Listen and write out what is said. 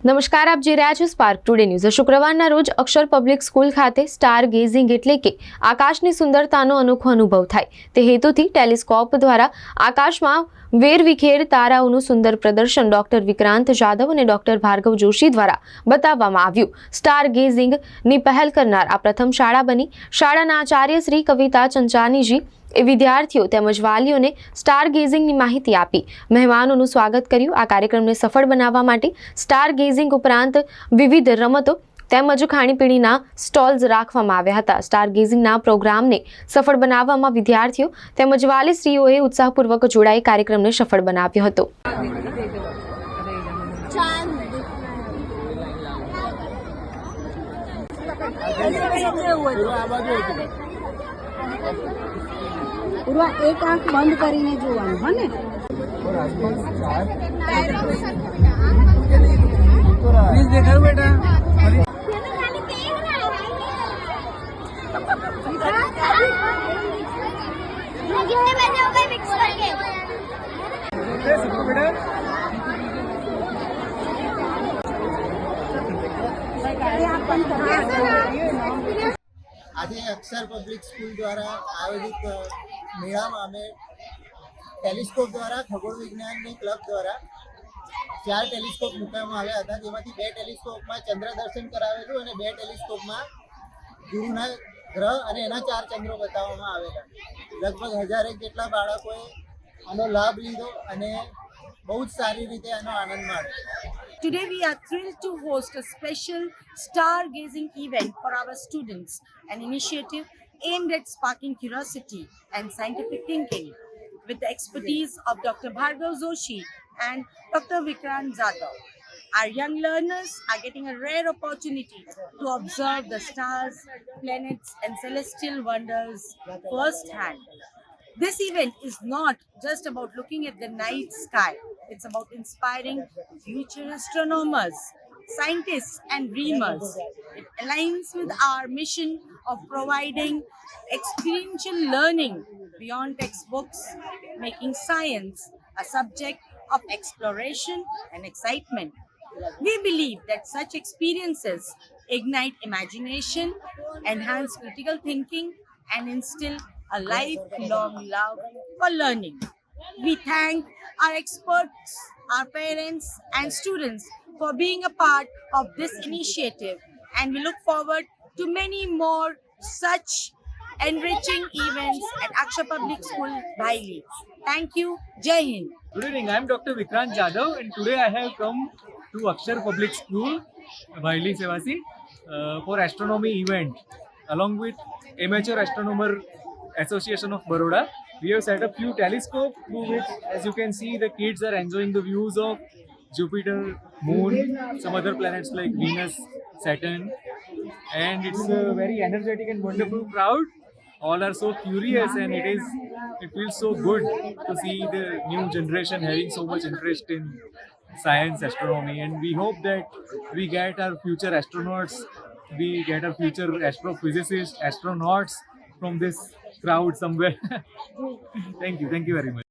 નમસ્કાર, આપ જોઈ રહ્યા છો સ્પાર્ક ટુડે ન્યૂઝ। શુક્રવારના રોજ અક્ષર પબ્લિક સ્કૂલ ખાતે સ્ટાર ગેઝિંગ એટલે કે આકાશની સુંદરતાનો અનોખો અનુભવ થાય તે હેતુથી ટેલિસ્કોપ દ્વારા આકાશમાં વેરવિખેર તારાઓનું સુંદર પ્રદર્શન ડોક્ટર વિક્રાંત જાદવ અને ડોક્ટર ભાર્ગવ જોશી દ્વારા બતાવવામાં આવ્યું। સ્ટાર ગેઝિંગની પહેલ કરનાર આ પ્રથમ શાળા બની। શાળાના આચાર્ય શ્રી કવિતા ચંચાનીજી એ વિદ્યાર્થીઓ તેમજ વાલીઓને સ્ટાર ગેઝિંગની માહિતી આપી મહેમાનોનું સ્વાગત કર્યું। આ કાર્યક્રમને સફળ બનાવવા માટે સ્ટાર ગેઝિંગ ઉપરાંત વિવિધ રમતો તેમજ ખાણીપીણીના સ્ટોલ્સ રાખવામાં આવ્યા હતા। સ્ટાર ગેઝિંગના પ્રોગ્રામને સફળ બનાવવામાં વિદ્યાર્થીઓ તેમજ વાલીશ્રીઓએ ઉત્સાહપૂર્વક જોડાઈ કાર્યક્રમને સફળ બનાવ્યો હતો। પૂર્વા એક આંખ બંધ કરીને જોવાનું હો ને પ્લીઝ દેખાડો બેટા આજે અક્ષર પબ્લિક સ્કૂલ દ્વારા આયોજિત મેળામાં અમે ટેલિસ્કોપ દ્વારા ખગોળ વિજ્ઞાનની ક્લબ દ્વારા 4 ટેલિસ્કોપ મૂકવામાં આવ્યા હતા, જેમાંથી 2 ટેલિસ્કોપમાં ચંદ્ર દર્શન કરાવેલું અને 2 ટેલિસ્કોપમાં ગુરુના ગ્રહ અને એના 4 ચંદ્રો બતાવવામાં આવેલા। લગભગ 1000 જેટલા બાળકોએ આનો લાભ લીધો અને બહુ જ સારી રીતે આનો આનંદ માણ્યો। Today we are thrilled to host a special stargazing event for our students, an initiative aimed at sparking curiosity and scientific thinking with the expertise of Dr. Bhargav Joshi and Dr. Vikrant Jadhav. Our young learners are getting a rare opportunity to observe the stars, planets and celestial wonders firsthand. This event is not just about looking at the night sky. It's about inspiring future astronomers, scientists and dreamers. It aligns with our mission of providing experiential learning beyond textbooks, making science a subject of exploration and excitement. We believe that such experiences ignite imagination, enhance critical thinking, and instill a lifelong love for learning. We thank our experts, our parents, and students for being a part of this initiative, and we look forward to many more such enriching events at Akshar Public School, Bhaili. Thank you. Jai Hind. Good evening, I am Dr. Vikrant Jadhav and today I have come to Akshar Public School, Bhaili Sevasi for astronomy event. Along with Amateur Astronomer Association of Baroda, we have set up few telescopes through which, as you can see, the kids are enjoying the views of Jupiter, Moon, some other planets like Venus, Saturn, and it's a very energetic and wonderful crowd. All are so curious and it feels so good to see the new generation having so much interest in science, astronomy, and we hope that we get our future astronauts, we get our future astrophysicists, astronauts from this crowd somewhere. Thank you very much.